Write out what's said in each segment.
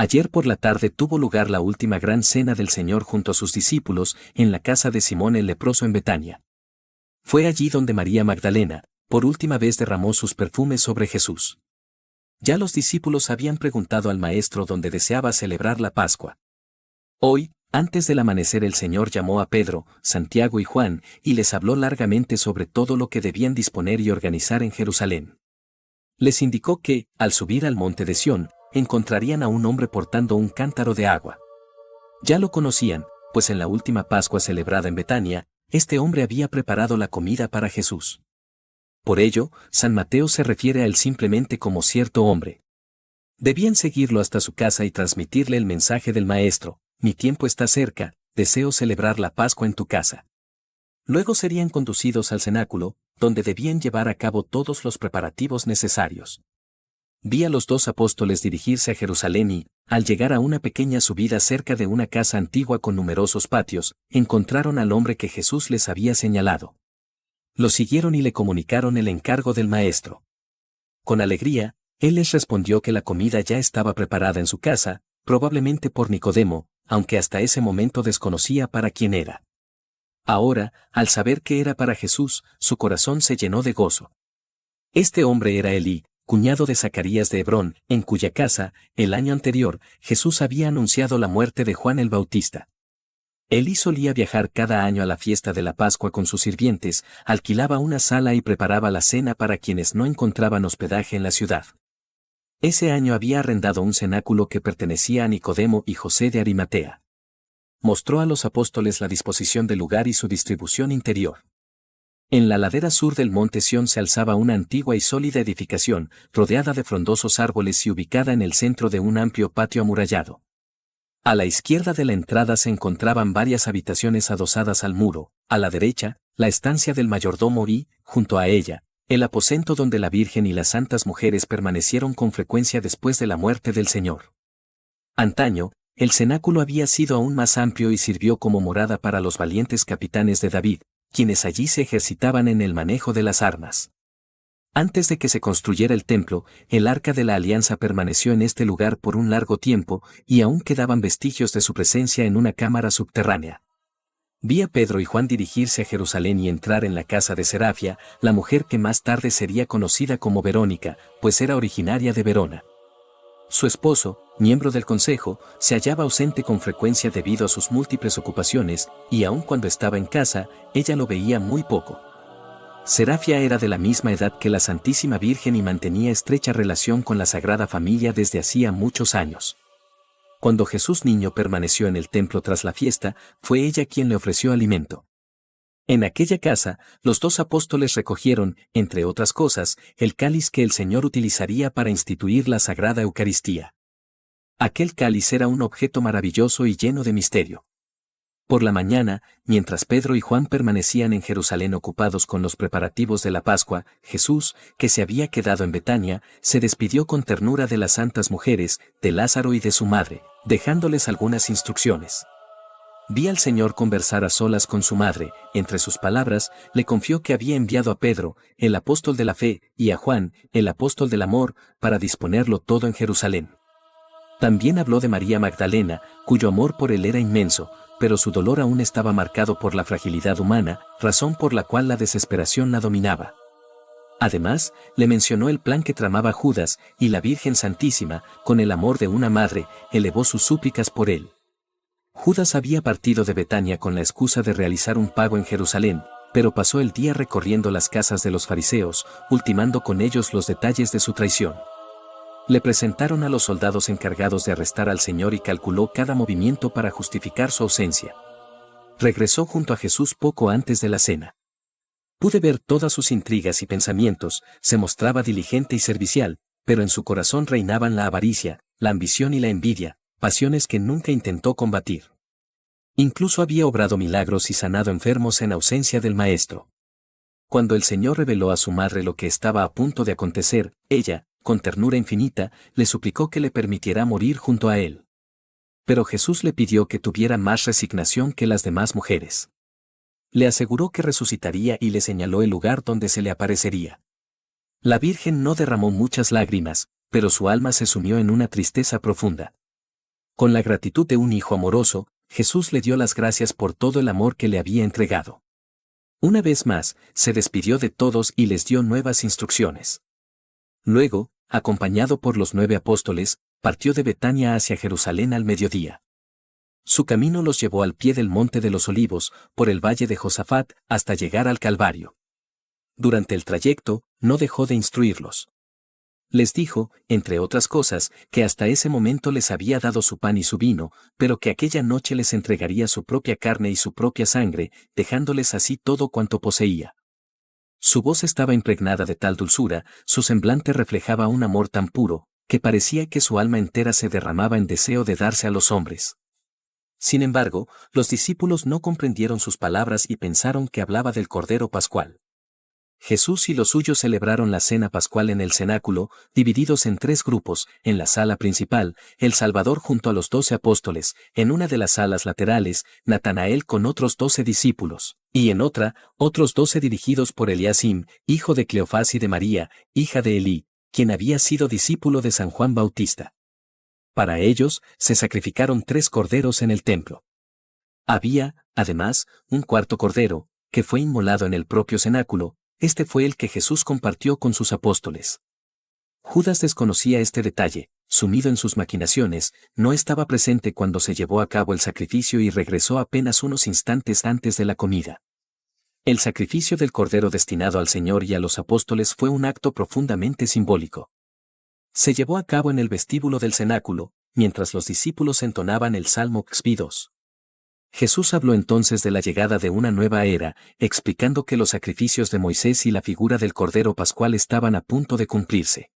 Ayer por la tarde tuvo lugar la última gran cena del Señor junto a sus discípulos en la casa de Simón el leproso en Betania. Fue allí donde María Magdalena, por última vez derramó sus perfumes sobre Jesús. Ya los discípulos habían preguntado al Maestro dónde deseaba celebrar la Pascua. Hoy, antes del amanecer, el Señor llamó a Pedro, Santiago y Juan, y les habló largamente sobre todo lo que debían disponer y organizar en Jerusalén. Les indicó que, al subir al monte de Sión, encontrarían a un hombre portando un cántaro de agua. Ya lo conocían, pues en la última Pascua celebrada en Betania, este hombre había preparado la comida para Jesús. Por ello, San Mateo se refiere a él simplemente como cierto hombre. Debían seguirlo hasta su casa y transmitirle el mensaje del Maestro: mi tiempo está cerca, deseo celebrar la Pascua en tu casa. Luego serían conducidos al cenáculo, donde debían llevar a cabo todos los preparativos necesarios. Vi a los 2 apóstoles dirigirse a Jerusalén y, al llegar a una pequeña subida cerca de una casa antigua con numerosos patios, encontraron al hombre que Jesús les había señalado. Lo siguieron y le comunicaron el encargo del Maestro. Con alegría, él les respondió que la comida ya estaba preparada en su casa, probablemente por Nicodemo, aunque hasta ese momento desconocía para quién era. Ahora, al saber que era para Jesús, su corazón se llenó de gozo. Este hombre era Elí, cuñado de Zacarías de Hebrón, en cuya casa, el año anterior, Jesús había anunciado la muerte de Juan el Bautista. Elí solía viajar cada año a la fiesta de la Pascua con sus sirvientes, alquilaba una sala y preparaba la cena para quienes no encontraban hospedaje en la ciudad. Ese año había arrendado un cenáculo que pertenecía a Nicodemo y José de Arimatea. Mostró a los apóstoles la disposición del lugar y su distribución interior. En la ladera sur del monte Sión se alzaba una antigua y sólida edificación, rodeada de frondosos árboles y ubicada en el centro de un amplio patio amurallado. A la izquierda de la entrada se encontraban varias habitaciones adosadas al muro, a la derecha, la estancia del mayordomo y, junto a ella, el aposento donde la Virgen y las santas mujeres permanecieron con frecuencia después de la muerte del Señor. Antaño, el cenáculo había sido aún más amplio y sirvió como morada para los valientes capitanes de David, quienes allí se ejercitaban en el manejo de las armas. Antes de que se construyera el templo, el Arca de la Alianza permaneció en este lugar por un largo tiempo, y aún quedaban vestigios de su presencia en una cámara subterránea. Vi a Pedro y Juan dirigirse a Jerusalén y entrar en la casa de Serafia, la mujer que más tarde sería conocida como Verónica, pues era originaria de Verona. Su esposo, miembro del consejo, se hallaba ausente con frecuencia debido a sus múltiples ocupaciones, y aun cuando estaba en casa, ella lo veía muy poco. Serafia era de la misma edad que la Santísima Virgen y mantenía estrecha relación con la Sagrada Familia desde hacía muchos años. Cuando Jesús niño permaneció en el templo tras la fiesta, fue ella quien le ofreció alimento. En aquella casa, los 2 apóstoles recogieron, entre otras cosas, el cáliz que el Señor utilizaría para instituir la Sagrada Eucaristía. Aquel cáliz era un objeto maravilloso y lleno de misterio. Por la mañana, mientras Pedro y Juan permanecían en Jerusalén ocupados con los preparativos de la Pascua, Jesús, que se había quedado en Betania, se despidió con ternura de las santas mujeres, de Lázaro y de su madre, dejándoles algunas instrucciones. Vi al Señor conversar a solas con su madre, entre sus palabras, le confió que había enviado a Pedro, el apóstol de la fe, y a Juan, el apóstol del amor, para disponerlo todo en Jerusalén. También habló de María Magdalena, cuyo amor por él era inmenso, pero su dolor aún estaba marcado por la fragilidad humana, razón por la cual la desesperación la dominaba. Además, le mencionó el plan que tramaba Judas, y la Virgen Santísima, con el amor de una madre, elevó sus súplicas por él. Judas había partido de Betania con la excusa de realizar un pago en Jerusalén, pero pasó el día recorriendo las casas de los fariseos, ultimando con ellos los detalles de su traición. Le presentaron a los soldados encargados de arrestar al Señor y calculó cada movimiento para justificar su ausencia. Regresó junto a Jesús poco antes de la cena. Pude ver todas sus intrigas y pensamientos, se mostraba diligente y servicial, pero en su corazón reinaban la avaricia, la ambición y la envidia, pasiones que nunca intentó combatir. Incluso había obrado milagros y sanado enfermos en ausencia del Maestro. Cuando el Señor reveló a su madre lo que estaba a punto de acontecer, ella, con ternura infinita, le suplicó que le permitiera morir junto a él. Pero Jesús le pidió que tuviera más resignación que las demás mujeres. Le aseguró que resucitaría y le señaló el lugar donde se le aparecería. La Virgen no derramó muchas lágrimas, pero su alma se sumió en una tristeza profunda. Con la gratitud de un hijo amoroso, Jesús le dio las gracias por todo el amor que le había entregado. Una vez más, se despidió de todos y les dio nuevas instrucciones. Luego, acompañado por los 9 apóstoles, partió de Betania hacia Jerusalén al mediodía. Su camino los llevó al pie del Monte de los Olivos, por el valle de Josafat, hasta llegar al Calvario. Durante el trayecto, no dejó de instruirlos. Les dijo, entre otras cosas, que hasta ese momento les había dado su pan y su vino, pero que aquella noche les entregaría su propia carne y su propia sangre, dejándoles así todo cuanto poseía. Su voz estaba impregnada de tal dulzura, su semblante reflejaba un amor tan puro, que parecía que su alma entera se derramaba en deseo de darse a los hombres. Sin embargo, los discípulos no comprendieron sus palabras y pensaron que hablaba del Cordero Pascual. Jesús y los suyos celebraron la cena pascual en el cenáculo, divididos en 3 grupos, en la sala principal, el Salvador junto a los 12 apóstoles, en una de las salas laterales, Natanael con otros 12 discípulos, y en otra, otros 12 dirigidos por Eliasim, hijo de Cleofás y de María, hija de Elí, quien había sido discípulo de San Juan Bautista. Para ellos, se sacrificaron 3 corderos en el templo. Había, además, un cuarto cordero, que fue inmolado en el propio cenáculo. Este fue el que Jesús compartió con sus apóstoles. Judas desconocía este detalle, sumido en sus maquinaciones, no estaba presente cuando se llevó a cabo el sacrificio y regresó apenas unos instantes antes de la comida. El sacrificio del cordero destinado al Señor y a los apóstoles fue un acto profundamente simbólico. Se llevó a cabo en el vestíbulo del cenáculo, mientras los discípulos entonaban el Salmo XV. Jesús habló entonces de la llegada de una nueva era, explicando que los sacrificios de Moisés y la figura del Cordero Pascual estaban a punto de cumplirse.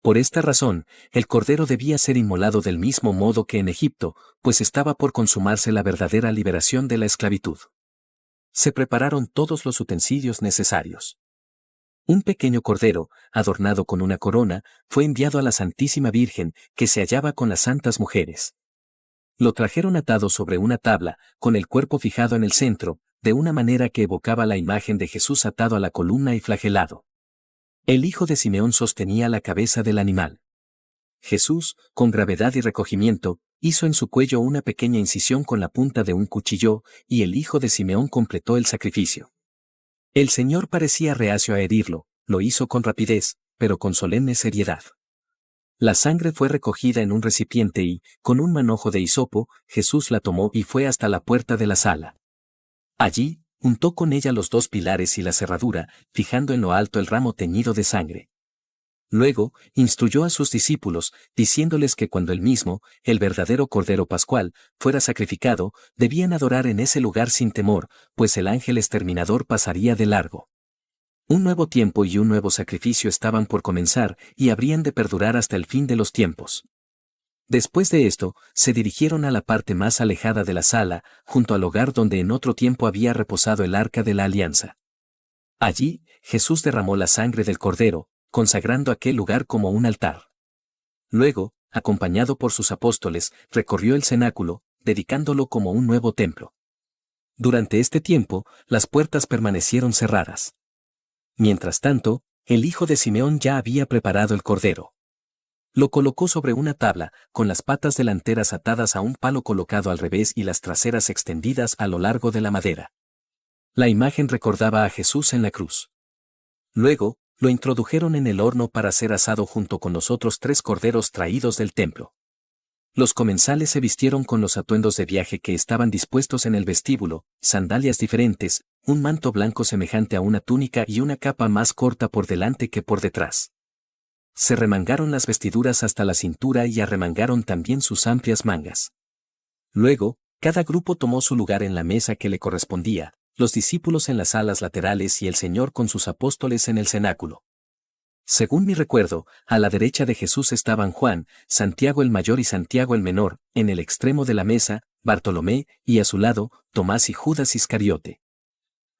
Por esta razón, el Cordero debía ser inmolado del mismo modo que en Egipto, pues estaba por consumarse la verdadera liberación de la esclavitud. Se prepararon todos los utensilios necesarios. Un pequeño cordero, adornado con una corona, fue enviado a la Santísima Virgen, que se hallaba con las santas mujeres. Lo trajeron atado sobre una tabla, con el cuerpo fijado en el centro, de una manera que evocaba la imagen de Jesús atado a la columna y flagelado. El hijo de Simeón sostenía la cabeza del animal. Jesús, con gravedad y recogimiento, hizo en su cuello una pequeña incisión con la punta de un cuchillo, y el hijo de Simeón completó el sacrificio. El Señor parecía reacio a herirlo, lo hizo con rapidez, pero con solemne seriedad. La sangre fue recogida en un recipiente y, con un manojo de hisopo, Jesús la tomó y fue hasta la puerta de la sala. Allí, untó con ella los 2 pilares y la cerradura, fijando en lo alto el ramo teñido de sangre. Luego, instruyó a sus discípulos, diciéndoles que cuando él mismo, el verdadero Cordero Pascual, fuera sacrificado, debían adorar en ese lugar sin temor, pues el ángel exterminador pasaría de largo. Un nuevo tiempo y un nuevo sacrificio estaban por comenzar y habrían de perdurar hasta el fin de los tiempos. Después de esto, se dirigieron a la parte más alejada de la sala, junto al hogar donde en otro tiempo había reposado el arca de la alianza. Allí, Jesús derramó la sangre del cordero, consagrando aquel lugar como un altar. Luego, acompañado por sus apóstoles, recorrió el cenáculo, dedicándolo como un nuevo templo. Durante este tiempo, las puertas permanecieron cerradas. Mientras tanto, el hijo de Simeón ya había preparado el cordero. Lo colocó sobre una tabla, con las patas delanteras atadas a un palo colocado al revés y las traseras extendidas a lo largo de la madera. La imagen recordaba a Jesús en la cruz. Luego, lo introdujeron en el horno para ser asado junto con los otros 3 corderos traídos del templo. Los comensales se vistieron con los atuendos de viaje que estaban dispuestos en el vestíbulo, sandalias diferentes, un manto blanco semejante a una túnica y una capa más corta por delante que por detrás. Se remangaron las vestiduras hasta la cintura y arremangaron también sus amplias mangas. Luego, cada grupo tomó su lugar en la mesa que le correspondía, los discípulos en las salas laterales y el Señor con sus apóstoles en el cenáculo. Según mi recuerdo, a la derecha de Jesús estaban Juan, Santiago el mayor y Santiago el menor, en el extremo de la mesa, Bartolomé, y a su lado, Tomás y Judas Iscariote.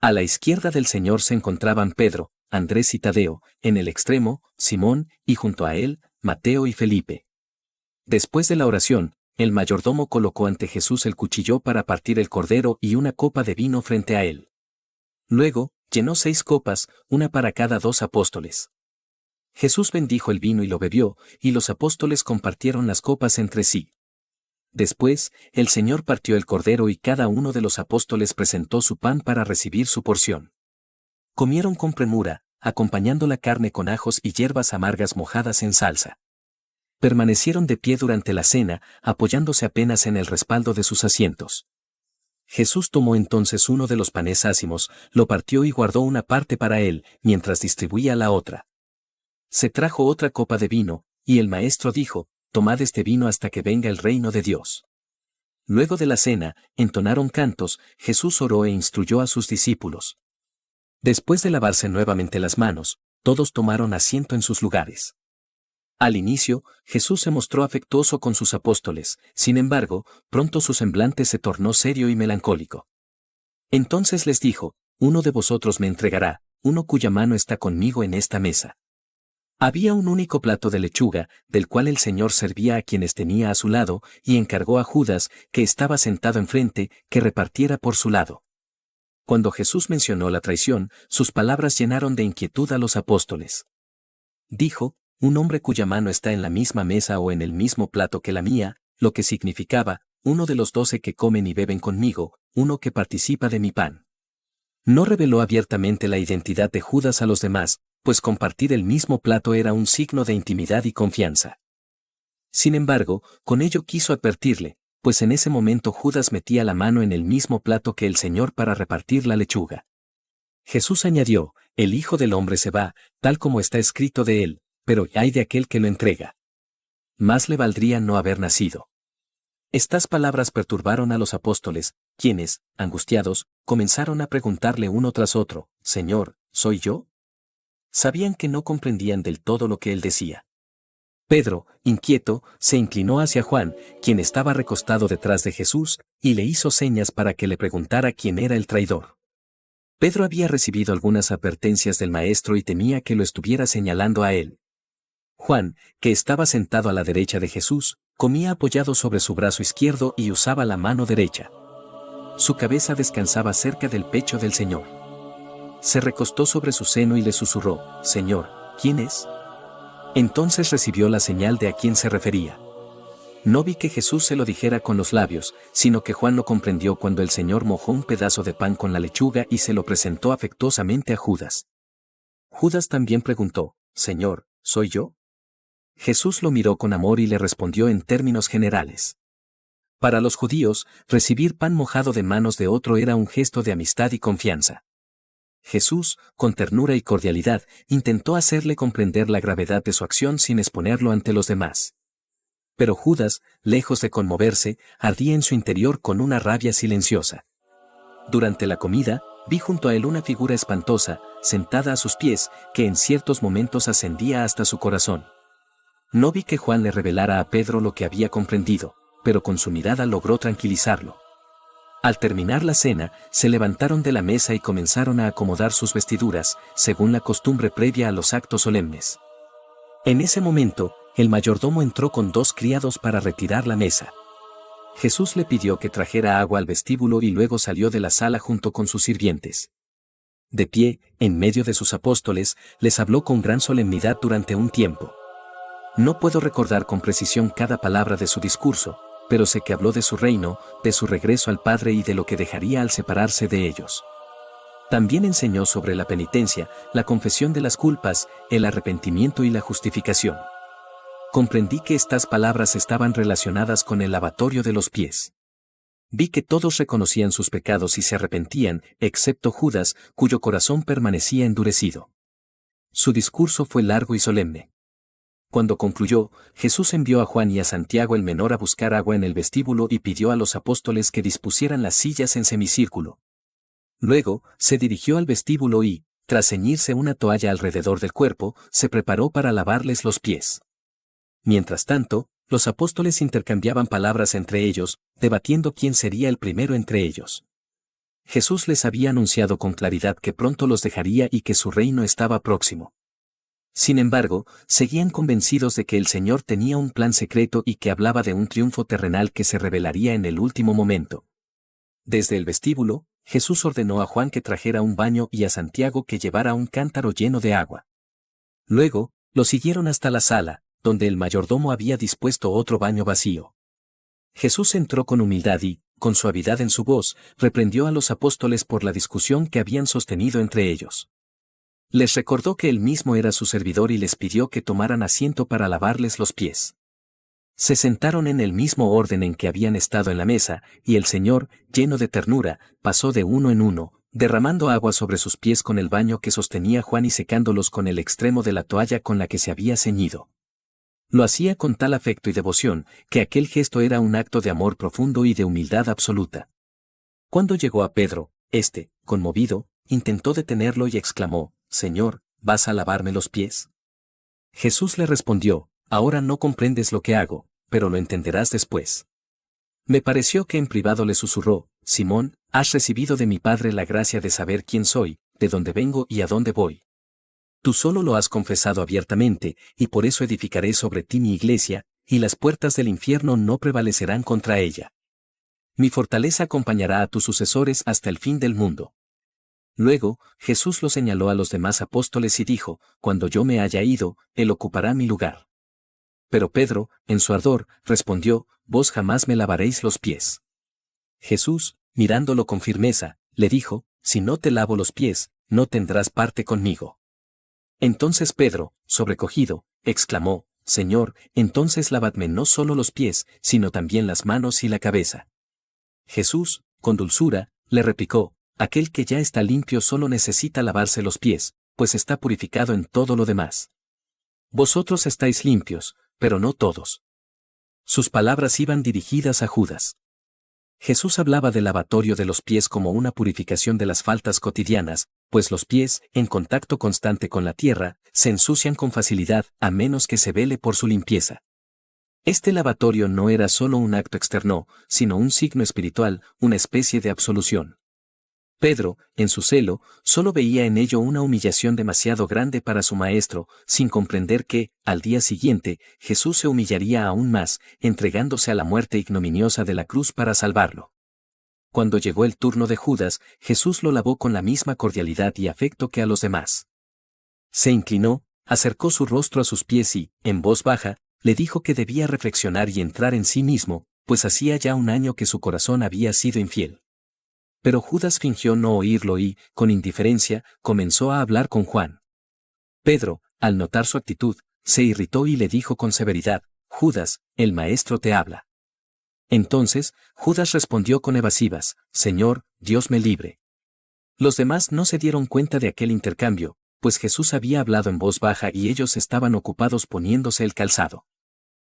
A la izquierda del Señor se encontraban Pedro, Andrés y Tadeo, en el extremo, Simón, y junto a él, Mateo y Felipe. Después de la oración, el mayordomo colocó ante Jesús el cuchillo para partir el cordero y una copa de vino frente a él. Luego, llenó 6 copas, una para cada 2 apóstoles. Jesús bendijo el vino y lo bebió, y los apóstoles compartieron las copas entre sí. Después, el Señor partió el cordero y cada uno de los apóstoles presentó su pan para recibir su porción. Comieron con premura, acompañando la carne con ajos y hierbas amargas mojadas en salsa. Permanecieron de pie durante la cena, apoyándose apenas en el respaldo de sus asientos. Jesús tomó entonces uno de los panes ácimos, lo partió y guardó una parte para él, mientras distribuía la otra. Se trajo otra copa de vino, y el maestro dijo: «Tomad este vino hasta que venga el reino de Dios». Luego de la cena, entonaron cantos, Jesús oró e instruyó a sus discípulos. Después de lavarse nuevamente las manos, todos tomaron asiento en sus lugares. Al inicio, Jesús se mostró afectuoso con sus apóstoles, sin embargo, pronto su semblante se tornó serio y melancólico. Entonces les dijo: «Uno de vosotros me entregará, uno cuya mano está conmigo en esta mesa». Había un único plato de lechuga, del cual el Señor servía a quienes tenía a su lado, y encargó a Judas, que estaba sentado enfrente, que repartiera por su lado. Cuando Jesús mencionó la traición, sus palabras llenaron de inquietud a los apóstoles. Dijo: «Un hombre cuya mano está en la misma mesa o en el mismo plato que la mía», lo que significaba: uno de los 12 que comen y beben conmigo, uno que participa de mi pan. No reveló abiertamente la identidad de Judas a los demás, pues compartir el mismo plato era un signo de intimidad y confianza. Sin embargo, con ello quiso advertirle, pues en ese momento Judas metía la mano en el mismo plato que el Señor para repartir la lechuga. Jesús añadió: «El Hijo del Hombre se va, tal como está escrito de él, pero ay de aquel que lo entrega. Más le valdría no haber nacido». Estas palabras perturbaron a los apóstoles, quienes, angustiados, comenzaron a preguntarle uno tras otro: «Señor, ¿soy yo?». Sabían que no comprendían del todo lo que él decía. Pedro, inquieto, se inclinó hacia Juan, quien estaba recostado detrás de Jesús, y le hizo señas para que le preguntara quién era el traidor. Pedro había recibido algunas advertencias del maestro y temía que lo estuviera señalando a él. Juan, que estaba sentado a la derecha de Jesús, comía apoyado sobre su brazo izquierdo y usaba la mano derecha. Su cabeza descansaba cerca del pecho del Señor. Se recostó sobre su seno y le susurró: «Señor, ¿quién es?». Entonces recibió la señal de a quién se refería. No vi que Jesús se lo dijera con los labios, sino que Juan lo comprendió cuando el Señor mojó un pedazo de pan con la lechuga y se lo presentó afectuosamente a Judas. Judas también preguntó: «Señor, ¿soy yo?». Jesús lo miró con amor y le respondió en términos generales. Para los judíos, recibir pan mojado de manos de otro era un gesto de amistad y confianza. Jesús, con ternura y cordialidad, intentó hacerle comprender la gravedad de su acción sin exponerlo ante los demás. Pero Judas, lejos de conmoverse, ardía en su interior con una rabia silenciosa. Durante la comida, vi junto a él una figura espantosa, sentada a sus pies, que en ciertos momentos ascendía hasta su corazón. No vi que Juan le revelara a Pedro lo que había comprendido, pero con su mirada logró tranquilizarlo. Al terminar la cena, se levantaron de la mesa y comenzaron a acomodar sus vestiduras, según la costumbre previa a los actos solemnes. En ese momento, el mayordomo entró con 2 criados para retirar la mesa. Jesús le pidió que trajera agua al vestíbulo y luego salió de la sala junto con sus sirvientes. De pie, en medio de sus apóstoles, les habló con gran solemnidad durante un tiempo. No puedo recordar con precisión cada palabra de su discurso, pero sé que habló de su reino, de su regreso al Padre y de lo que dejaría al separarse de ellos. También enseñó sobre la penitencia, la confesión de las culpas, el arrepentimiento y la justificación. Comprendí que estas palabras estaban relacionadas con el lavatorio de los pies. Vi que todos reconocían sus pecados y se arrepentían, excepto Judas, cuyo corazón permanecía endurecido. Su discurso fue largo y solemne. Cuando concluyó, Jesús envió a Juan y a Santiago el menor a buscar agua en el vestíbulo y pidió a los apóstoles que dispusieran las sillas en semicírculo. Luego, se dirigió al vestíbulo y, tras ceñirse una toalla alrededor del cuerpo, se preparó para lavarles los pies. Mientras tanto, los apóstoles intercambiaban palabras entre ellos, debatiendo quién sería el primero entre ellos. Jesús les había anunciado con claridad que pronto los dejaría y que su reino estaba próximo. Sin embargo, seguían convencidos de que el Señor tenía un plan secreto y que hablaba de un triunfo terrenal que se revelaría en el último momento. Desde el vestíbulo, Jesús ordenó a Juan que trajera un baño y a Santiago que llevara un cántaro lleno de agua. Luego, lo siguieron hasta la sala, donde el mayordomo había dispuesto otro baño vacío. Jesús entró con humildad y, con suavidad en su voz, reprendió a los apóstoles por la discusión que habían sostenido entre ellos. Les recordó que él mismo era su servidor y les pidió que tomaran asiento para lavarles los pies. Se sentaron en el mismo orden en que habían estado en la mesa, y el Señor, lleno de ternura, pasó de uno en uno, derramando agua sobre sus pies con el baño que sostenía Juan y secándolos con el extremo de la toalla con la que se había ceñido. Lo hacía con tal afecto y devoción, que aquel gesto era un acto de amor profundo y de humildad absoluta. Cuando llegó a Pedro, éste, conmovido, intentó detenerlo y exclamó: «Señor, ¿vas a lavarme los pies?». Jesús le respondió: «Ahora no comprendes lo que hago, pero lo entenderás después». Me pareció que en privado le susurró: «Simón, has recibido de mi Padre la gracia de saber quién soy, de dónde vengo y a dónde voy. Tú solo lo has confesado abiertamente, y por eso edificaré sobre ti mi iglesia, y las puertas del infierno no prevalecerán contra ella. Mi fortaleza acompañará a tus sucesores hasta el fin del mundo». Luego, Jesús lo señaló a los demás apóstoles y dijo: «Cuando yo me haya ido, él ocupará mi lugar». Pero Pedro, en su ardor, respondió: «Vos jamás me lavaréis los pies». Jesús, mirándolo con firmeza, le dijo: «Si no te lavo los pies, no tendrás parte conmigo». Entonces Pedro, sobrecogido, exclamó: «Señor, entonces lavadme no solo los pies, sino también las manos y la cabeza». Jesús, con dulzura, le replicó: «Aquel que ya está limpio solo necesita lavarse los pies, pues está purificado en todo lo demás. Vosotros estáis limpios, pero no todos». Sus palabras iban dirigidas a Judas. Jesús hablaba del lavatorio de los pies como una purificación de las faltas cotidianas, pues los pies, en contacto constante con la tierra, se ensucian con facilidad a menos que se vele por su limpieza. Este lavatorio no era solo un acto externo, sino un signo espiritual, una especie de absolución. Pedro, en su celo, solo veía en ello una humillación demasiado grande para su maestro, sin comprender que, al día siguiente, Jesús se humillaría aún más, entregándose a la muerte ignominiosa de la cruz para salvarlo. Cuando llegó el turno de Judas, Jesús lo lavó con la misma cordialidad y afecto que a los demás. Se inclinó, acercó su rostro a sus pies y, en voz baja, le dijo que debía reflexionar y entrar en sí mismo, pues hacía ya un año que su corazón había sido infiel. Pero Judas fingió no oírlo y, con indiferencia, comenzó a hablar con Juan. Pedro, al notar su actitud, se irritó y le dijo con severidad: «Judas, el maestro te habla». Entonces, Judas respondió con evasivas: «Señor, Dios me libre». Los demás no se dieron cuenta de aquel intercambio, pues Jesús había hablado en voz baja y ellos estaban ocupados poniéndose el calzado.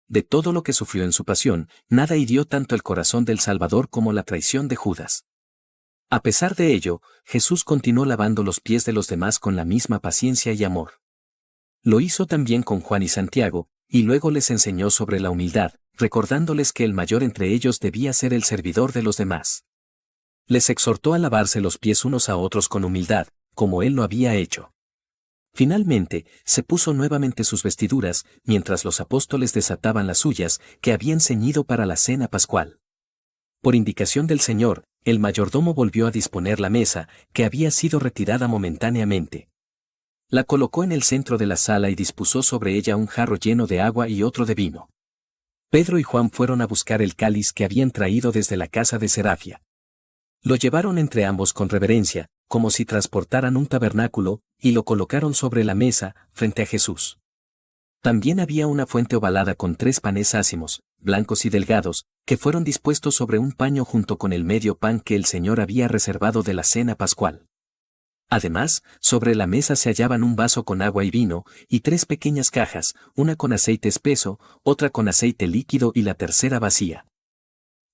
De todo lo que sufrió en su pasión, nada hirió tanto el corazón del Salvador como la traición de Judas. A pesar de ello, Jesús continuó lavando los pies de los demás con la misma paciencia y amor. Lo hizo también con Juan y Santiago, y luego les enseñó sobre la humildad, recordándoles que el mayor entre ellos debía ser el servidor de los demás. Les exhortó a lavarse los pies unos a otros con humildad, como él lo había hecho. Finalmente, se puso nuevamente sus vestiduras, mientras los apóstoles desataban las suyas, que habían ceñido para la cena pascual. Por indicación del Señor, el mayordomo volvió a disponer la mesa, que había sido retirada momentáneamente. La colocó en el centro de la sala y dispuso sobre ella un jarro lleno de agua y otro de vino. Pedro y Juan fueron a buscar el cáliz que habían traído desde la casa de Serafia. Lo llevaron entre ambos con reverencia, como si transportaran un tabernáculo, y lo colocaron sobre la mesa, frente a Jesús. También había una fuente ovalada con 3 panes ácimos, blancos y delgados, que fueron dispuestos sobre un paño junto con el medio pan que el Señor había reservado de la cena pascual. Además, sobre la mesa se hallaban un vaso con agua y vino, y 3 pequeñas cajas, una con aceite espeso, otra con aceite líquido y la tercera vacía.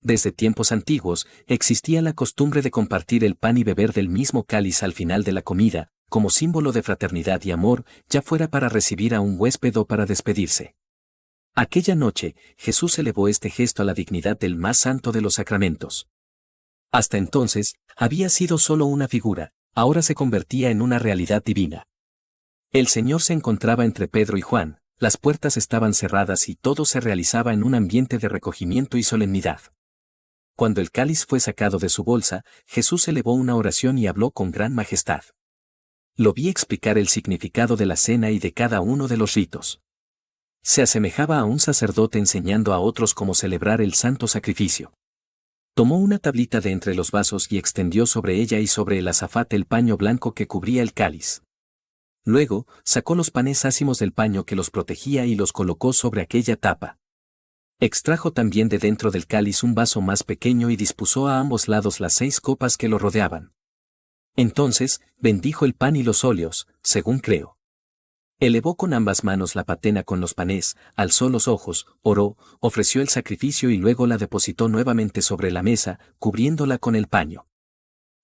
Desde tiempos antiguos, existía la costumbre de compartir el pan y beber del mismo cáliz al final de la comida, como símbolo de fraternidad y amor, ya fuera para recibir a un huésped o para despedirse. Aquella noche, Jesús elevó este gesto a la dignidad del más santo de los sacramentos. Hasta entonces, había sido solo una figura, ahora se convertía en una realidad divina. El Señor se encontraba entre Pedro y Juan, las puertas estaban cerradas y todo se realizaba en un ambiente de recogimiento y solemnidad. Cuando el cáliz fue sacado de su bolsa, Jesús elevó una oración y habló con gran majestad. Lo vi explicar el significado de la cena y de cada uno de los ritos. Se asemejaba a un sacerdote enseñando a otros cómo celebrar el santo sacrificio. Tomó una tablita de entre los vasos y extendió sobre ella y sobre el azafate el paño blanco que cubría el cáliz. Luego, sacó los panes ácimos del paño que los protegía y los colocó sobre aquella tapa. Extrajo también de dentro del cáliz un vaso más pequeño y dispuso a ambos lados las 6 copas que lo rodeaban. Entonces, bendijo el pan y los óleos, según creo. Elevó con ambas manos la patena con los panes, alzó los ojos, oró, ofreció el sacrificio y luego la depositó nuevamente sobre la mesa, cubriéndola con el paño.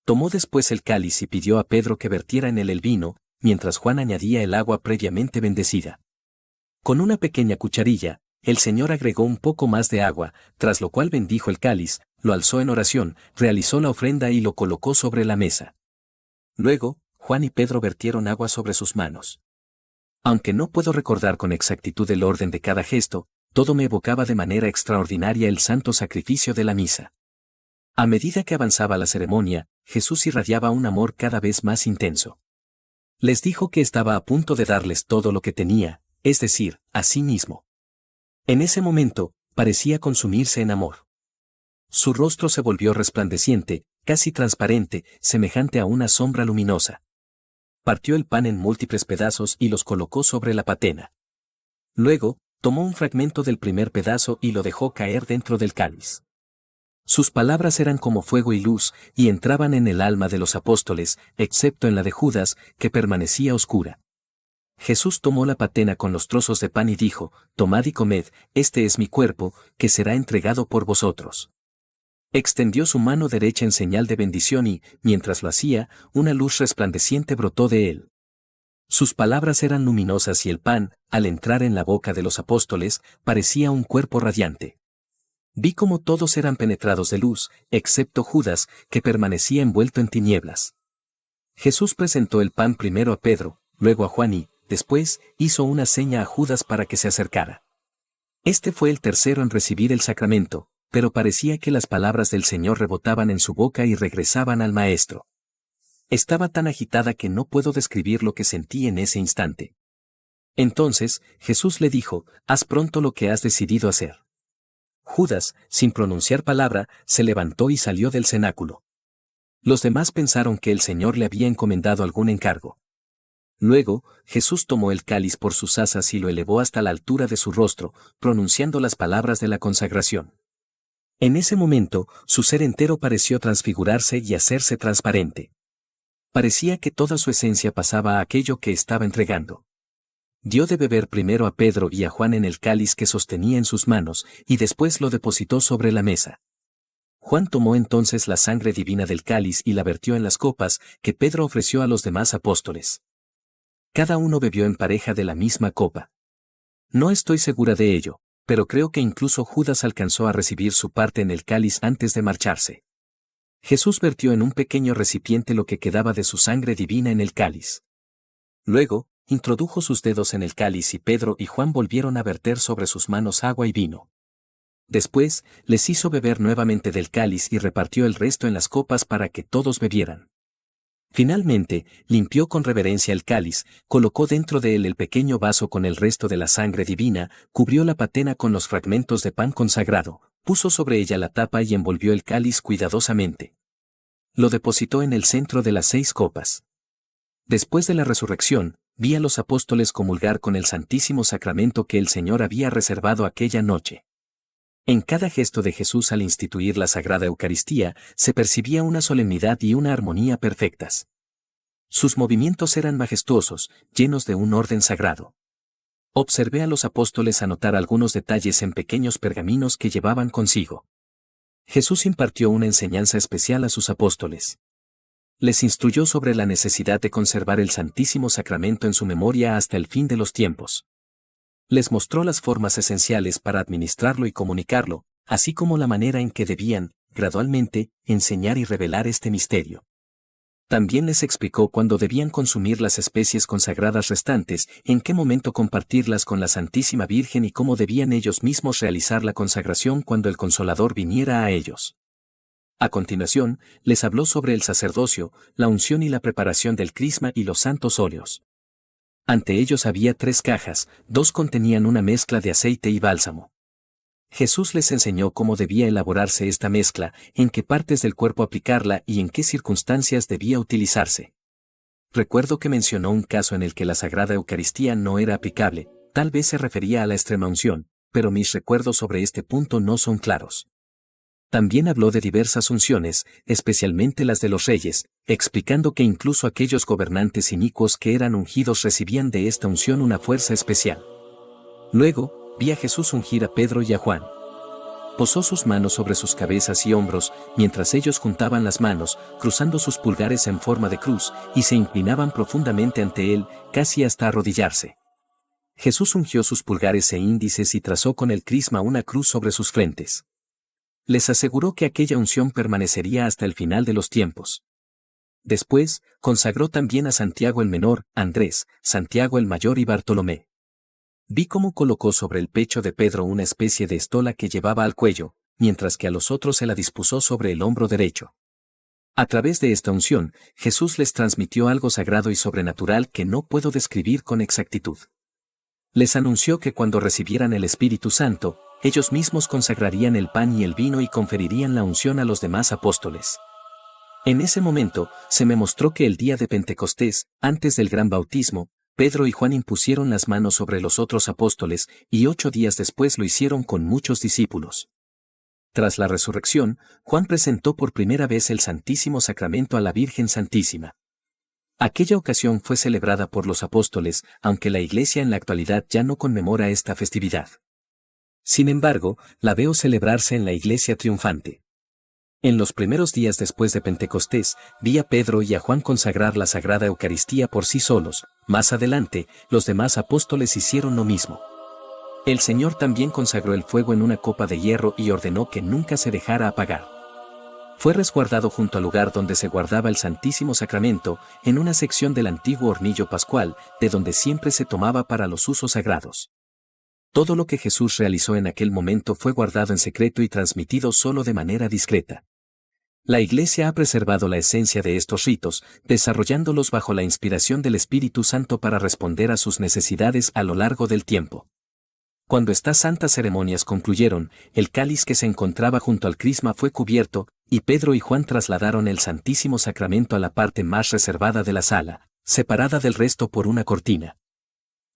Tomó después el cáliz y pidió a Pedro que vertiera en él el vino, mientras Juan añadía el agua previamente bendecida. Con una pequeña cucharilla, el Señor agregó un poco más de agua, tras lo cual bendijo el cáliz, lo alzó en oración, realizó la ofrenda y lo colocó sobre la mesa. Luego, Juan y Pedro vertieron agua sobre sus manos. Aunque no puedo recordar con exactitud el orden de cada gesto, todo me evocaba de manera extraordinaria el santo sacrificio de la misa. A medida que avanzaba la ceremonia, Jesús irradiaba un amor cada vez más intenso. Les dijo que estaba a punto de darles todo lo que tenía, es decir, a sí mismo. En ese momento, parecía consumirse en amor. Su rostro se volvió resplandeciente, casi transparente, semejante a una sombra luminosa. Partió el pan en múltiples pedazos y los colocó sobre la patena. Luego, tomó un fragmento del primer pedazo y lo dejó caer dentro del cáliz. Sus palabras eran como fuego y luz, y entraban en el alma de los apóstoles, excepto en la de Judas, que permanecía oscura. Jesús tomó la patena con los trozos de pan y dijo, «Tomad y comed, este es mi cuerpo, que será entregado por vosotros». Extendió su mano derecha en señal de bendición y, mientras lo hacía, una luz resplandeciente brotó de él. Sus palabras eran luminosas y el pan, al entrar en la boca de los apóstoles, parecía un cuerpo radiante. Vi cómo todos eran penetrados de luz, excepto Judas, que permanecía envuelto en tinieblas. Jesús presentó el pan primero a Pedro, luego a Juan y, después, hizo una seña a Judas para que se acercara. Este fue el tercero en recibir el sacramento, pero parecía que las palabras del Señor rebotaban en su boca y regresaban al Maestro. Estaba tan agitada que no puedo describir lo que sentí en ese instante. Entonces, Jesús le dijo, «Haz pronto lo que has decidido hacer». Judas, sin pronunciar palabra, se levantó y salió del cenáculo. Los demás pensaron que el Señor le había encomendado algún encargo. Luego, Jesús tomó el cáliz por sus asas y lo elevó hasta la altura de su rostro, pronunciando las palabras de la consagración. En ese momento, su ser entero pareció transfigurarse y hacerse transparente. Parecía que toda su esencia pasaba a aquello que estaba entregando. Dio de beber primero a Pedro y a Juan en el cáliz que sostenía en sus manos, y después lo depositó sobre la mesa. Juan tomó entonces la sangre divina del cáliz y la vertió en las copas que Pedro ofreció a los demás apóstoles. Cada uno bebió en pareja de la misma copa. No estoy segura de ello, pero creo que incluso Judas alcanzó a recibir su parte en el cáliz antes de marcharse. Jesús vertió en un pequeño recipiente lo que quedaba de su sangre divina en el cáliz. Luego, introdujo sus dedos en el cáliz y Pedro y Juan volvieron a verter sobre sus manos agua y vino. Después, les hizo beber nuevamente del cáliz y repartió el resto en las copas para que todos bebieran. Finalmente, limpió con reverencia el cáliz, colocó dentro de él el pequeño vaso con el resto de la sangre divina, cubrió la patena con los fragmentos de pan consagrado, puso sobre ella la tapa y envolvió el cáliz cuidadosamente. Lo depositó en el centro de las 6 copas. Después de la resurrección, vi a los apóstoles comulgar con el Santísimo Sacramento que el Señor había reservado aquella noche. En cada gesto de Jesús al instituir la Sagrada Eucaristía, se percibía una solemnidad y una armonía perfectas. Sus movimientos eran majestuosos, llenos de un orden sagrado. Observé a los apóstoles anotar algunos detalles en pequeños pergaminos que llevaban consigo. Jesús impartió una enseñanza especial a sus apóstoles. Les instruyó sobre la necesidad de conservar el Santísimo Sacramento en su memoria hasta el fin de los tiempos. Les mostró las formas esenciales para administrarlo y comunicarlo, así como la manera en que debían, gradualmente, enseñar y revelar este misterio. También les explicó cuándo debían consumir las especies consagradas restantes, en qué momento compartirlas con la Santísima Virgen y cómo debían ellos mismos realizar la consagración cuando el Consolador viniera a ellos. A continuación, les habló sobre el sacerdocio, la unción y la preparación del crisma y los santos óleos. Ante ellos había 3 cajas, 2 contenían una mezcla de aceite y bálsamo. Jesús les enseñó cómo debía elaborarse esta mezcla, en qué partes del cuerpo aplicarla y en qué circunstancias debía utilizarse. Recuerdo que mencionó un caso en el que la Sagrada Eucaristía no era aplicable, tal vez se refería a la extremaunción, pero mis recuerdos sobre este punto no son claros. También habló de diversas unciones, especialmente las de los reyes, explicando que incluso aquellos gobernantes inicuos que eran ungidos recibían de esta unción una fuerza especial. Luego, vi a Jesús ungir a Pedro y a Juan. Posó sus manos sobre sus cabezas y hombros, mientras ellos juntaban las manos, cruzando sus pulgares en forma de cruz, y se inclinaban profundamente ante él, casi hasta arrodillarse. Jesús ungió sus pulgares e índices y trazó con el crisma una cruz sobre sus frentes. Les aseguró que aquella unción permanecería hasta el final de los tiempos. Después, consagró también a Santiago el menor, Andrés, Santiago el mayor y Bartolomé. Vi cómo colocó sobre el pecho de Pedro una especie de estola que llevaba al cuello, mientras que a los otros se la dispuso sobre el hombro derecho. A través de esta unción, Jesús les transmitió algo sagrado y sobrenatural que no puedo describir con exactitud. Les anunció que cuando recibieran el Espíritu Santo, ellos mismos consagrarían el pan y el vino y conferirían la unción a los demás apóstoles. En ese momento, se me mostró que el día de Pentecostés, antes del gran bautismo, Pedro y Juan impusieron las manos sobre los otros apóstoles, y 8 días después lo hicieron con muchos discípulos. Tras la resurrección, Juan presentó por primera vez el Santísimo Sacramento a la Virgen Santísima. Aquella ocasión fue celebrada por los apóstoles, aunque la Iglesia en la actualidad ya no conmemora esta festividad. Sin embargo, la veo celebrarse en la Iglesia triunfante. En los primeros días después de Pentecostés, vi a Pedro y a Juan consagrar la Sagrada Eucaristía por sí solos. Más adelante, los demás apóstoles hicieron lo mismo. El Señor también consagró el fuego en una copa de hierro y ordenó que nunca se dejara apagar. Fue resguardado junto al lugar donde se guardaba el Santísimo Sacramento, en una sección del antiguo hornillo pascual, de donde siempre se tomaba para los usos sagrados. Todo lo que Jesús realizó en aquel momento fue guardado en secreto y transmitido solo de manera discreta. La Iglesia ha preservado la esencia de estos ritos, desarrollándolos bajo la inspiración del Espíritu Santo para responder a sus necesidades a lo largo del tiempo. Cuando estas santas ceremonias concluyeron, el cáliz que se encontraba junto al crisma fue cubierto, y Pedro y Juan trasladaron el Santísimo Sacramento a la parte más reservada de la sala, separada del resto por una cortina.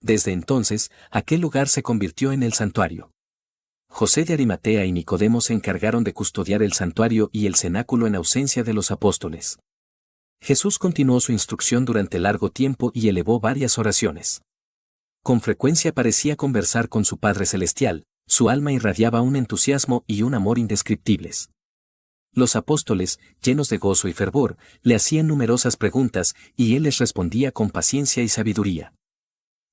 Desde entonces, aquel lugar se convirtió en el santuario. José de Arimatea y Nicodemo se encargaron de custodiar el santuario y el cenáculo en ausencia de los apóstoles. Jesús continuó su instrucción durante largo tiempo y elevó varias oraciones. Con frecuencia parecía conversar con su Padre Celestial, su alma irradiaba un entusiasmo y un amor indescriptibles. Los apóstoles, llenos de gozo y fervor, le hacían numerosas preguntas y él les respondía con paciencia y sabiduría.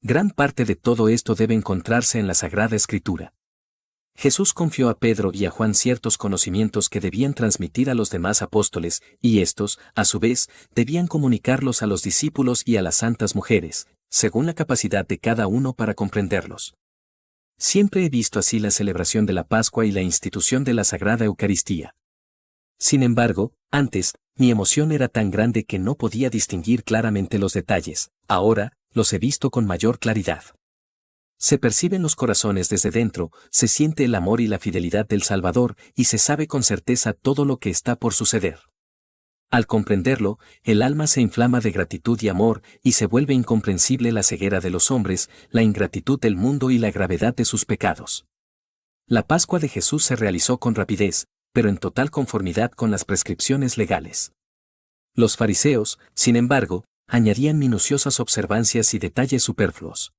Gran parte de todo esto debe encontrarse en la Sagrada Escritura. Jesús confió a Pedro y a Juan ciertos conocimientos que debían transmitir a los demás apóstoles, y estos, a su vez, debían comunicarlos a los discípulos y a las santas mujeres, según la capacidad de cada uno para comprenderlos. Siempre he visto así la celebración de la Pascua y la institución de la Sagrada Eucaristía. Sin embargo, antes, mi emoción era tan grande que no podía distinguir claramente los detalles, ahora, los he visto con mayor claridad. Se perciben los corazones desde dentro, se siente el amor y la fidelidad del Salvador, y se sabe con certeza todo lo que está por suceder. Al comprenderlo, el alma se inflama de gratitud y amor, y se vuelve incomprensible la ceguera de los hombres, la ingratitud del mundo y la gravedad de sus pecados. La Pascua de Jesús se realizó con rapidez, pero en total conformidad con las prescripciones legales. Los fariseos, sin embargo, añadían minuciosas observancias y detalles superfluos.